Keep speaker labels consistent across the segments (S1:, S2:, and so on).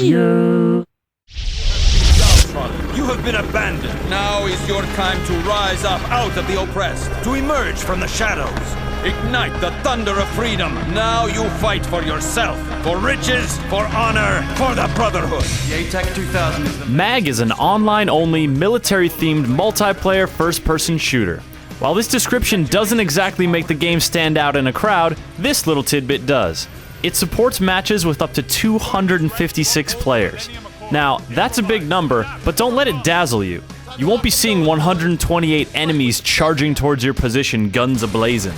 S1: you.
S2: You have been abandoned. Now is your time to rise up out of the oppressed, to emerge from the shadows. Ignite the thunder of freedom. Now you fight for yourself, for riches, for honor, for the brotherhood.
S3: The ATAC 2000 is the...
S4: MAG is an online-only, military-themed, multiplayer first-person shooter. While this description doesn't exactly make the game stand out in a crowd, this little tidbit does. It supports matches with up to 256 players. Now, that's a big number, but don't let it dazzle you. You won't be seeing 128 enemies charging towards your position, guns ablazing.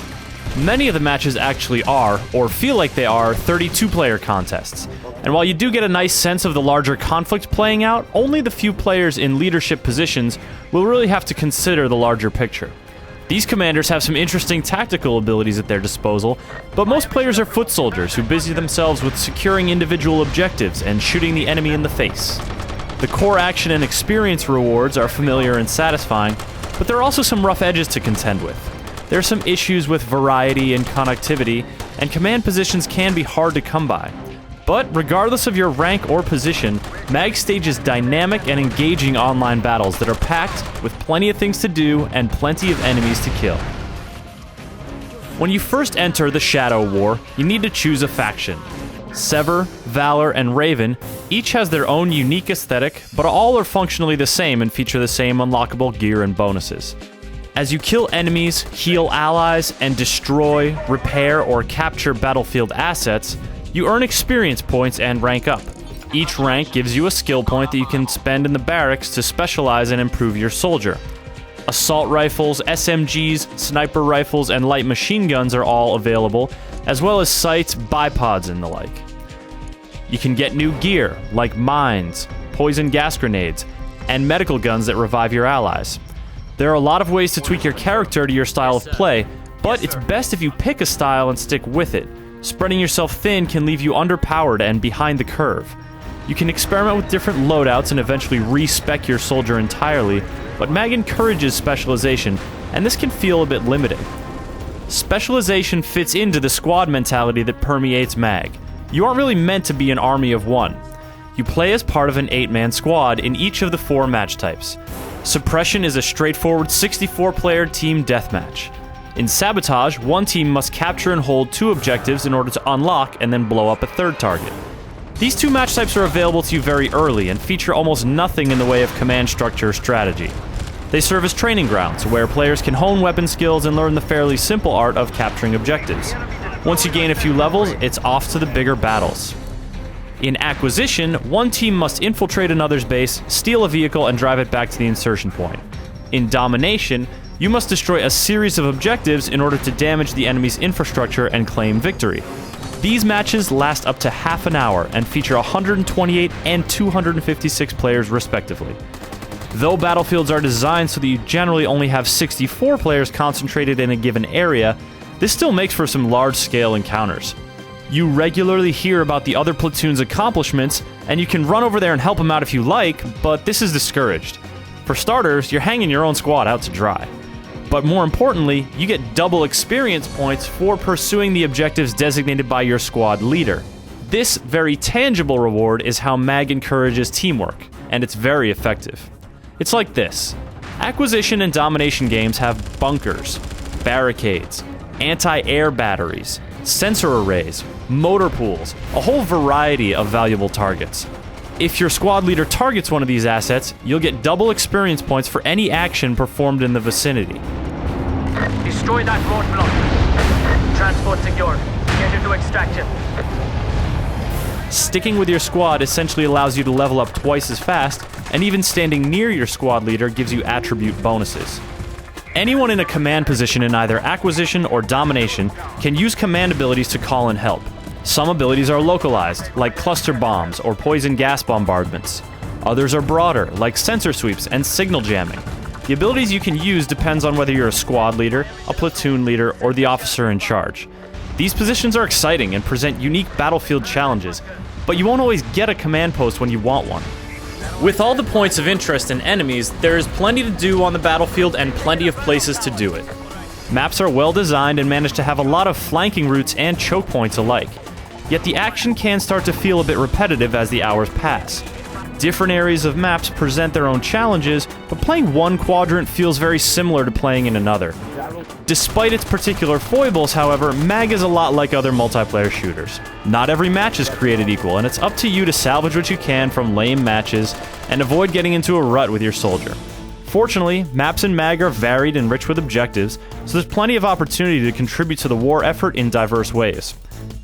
S4: Many of the matches actually are, or feel like they are, 32-player contests. And while you do get a nice sense of the larger conflict playing out, only the few players in leadership positions will really have to consider the larger picture. These commanders have some interesting tactical abilities at their disposal, but most players are foot soldiers who busy themselves with securing individual objectives and shooting the enemy in the face. The core action and experience rewards are familiar and satisfying, but there are also some rough edges to contend with. There are some issues with variety and connectivity, and command positions can be hard to come by. But regardless of your rank or position, MAG stages dynamic and engaging online battles that are packed with plenty of things to do and plenty of enemies to kill. When you first enter the Shadow War, you need to choose a faction. Sever, Valor, and Raven each has their own unique aesthetic, but all are functionally the same and feature the same unlockable gear and bonuses. As you kill enemies, heal allies, and destroy, repair, or capture battlefield assets, you earn experience points and rank up. Each rank gives you a skill point that you can spend in the barracks to specialize and improve your soldier. Assault rifles, SMGs, sniper rifles, and light machine guns are all available, as well as sights, bipods, and the like. You can get new gear, like mines, poison gas grenades, and medical guns that revive your allies. There are a lot of ways to tweak your character to your style of play, but it's best if you pick a style and stick with it. Spreading yourself thin can leave you underpowered and behind the curve. You can experiment with different loadouts and eventually re-spec your soldier entirely, but MAG encourages specialization, and this can feel a bit limiting. Specialization fits into the squad mentality that permeates MAG. You aren't really meant to be an army of one. You play as part of an 8-man squad in each of the 4 match types. Suppression is a straightforward 64-player team deathmatch. In Sabotage, one team must capture and hold 2 objectives in order to unlock and then blow up a 3rd target. These 2 match types are available to you very early and feature almost nothing in the way of command structure or strategy. They serve as training grounds, where players can hone weapon skills and learn the fairly simple art of capturing objectives. Once you gain a few levels, it's off to the bigger battles. In Acquisition, one team must infiltrate another's base, steal a vehicle, and drive it back to the insertion point. In Domination, you must destroy a series of objectives in order to damage the enemy's infrastructure and claim victory. These matches last up to half an hour and feature 128 and 256 players respectively. Though battlefields are designed so that you generally only have 64 players concentrated in a given area, this still makes for some large-scale encounters. You regularly hear about the other platoon's accomplishments, and you can run over there and help them out if you like, but this is discouraged. For starters, you're hanging your own squad out to dry. But more importantly, you get double experience points for pursuing the objectives designated by your squad leader. This very tangible reward is how MAG encourages teamwork, and it's very effective. It's like this. Acquisition and Domination games have bunkers, barricades, anti-air batteries, sensor arrays, motor pools, a whole variety of valuable targets. If your squad leader targets one of these assets, you'll get double experience points for any action performed in the vicinity.
S5: Destroy that roadblock. Transport secured. Get into extraction.
S4: Sticking with your squad essentially allows you to level up twice as fast, and even standing near your squad leader gives you attribute bonuses. Anyone in a command position in either Acquisition or Domination can use command abilities to call in help. Some abilities are localized, like cluster bombs or poison gas bombardments. Others are broader, like sensor sweeps and signal jamming. The abilities you can use depends on whether you're a squad leader, a platoon leader, or the officer in charge. These positions are exciting and present unique battlefield challenges, but you won't always get a command post when you want one. With all the points of interest in enemies, there is plenty to do on the battlefield and plenty of places to do it. Maps are well designed and manage to have a lot of flanking routes and choke points alike. Yet the action can start to feel a bit repetitive as the hours pass. Different areas of maps present their own challenges, but playing one quadrant feels very similar to playing in another. Despite its particular foibles, however, MAG is a lot like other multiplayer shooters. Not every match is created equal, and it's up to you to salvage what you can from lame matches and avoid getting into a rut with your soldier. Fortunately, maps in MAG are varied and rich with objectives, so there's plenty of opportunity to contribute to the war effort in diverse ways.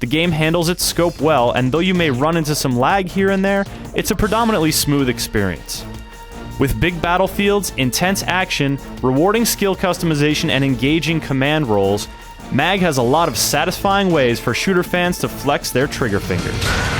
S4: The game handles its scope well, and though you may run into some lag here and there, it's a predominantly smooth experience. With big battlefields, intense action, rewarding skill customization, and engaging command roles, MAG has a lot of satisfying ways for shooter fans to flex their trigger fingers.